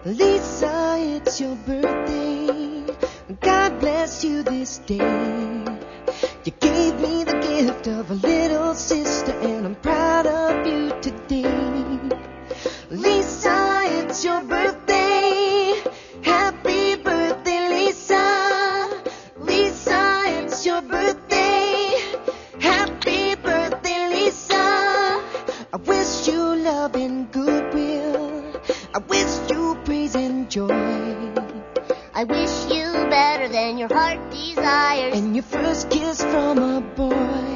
Lisa, it's your birthday. God bless you this day. You gave me the gift of a little sister, and I'm proud of you today. Lisa, it's your birthday. Happy birthday, Lisa. Lisa, it's your birthday. Happy birthday, Lisa. I wish you love and goodwill. I wish you praise and joy. I wish you better than your heart desires, and your first kiss from a boy.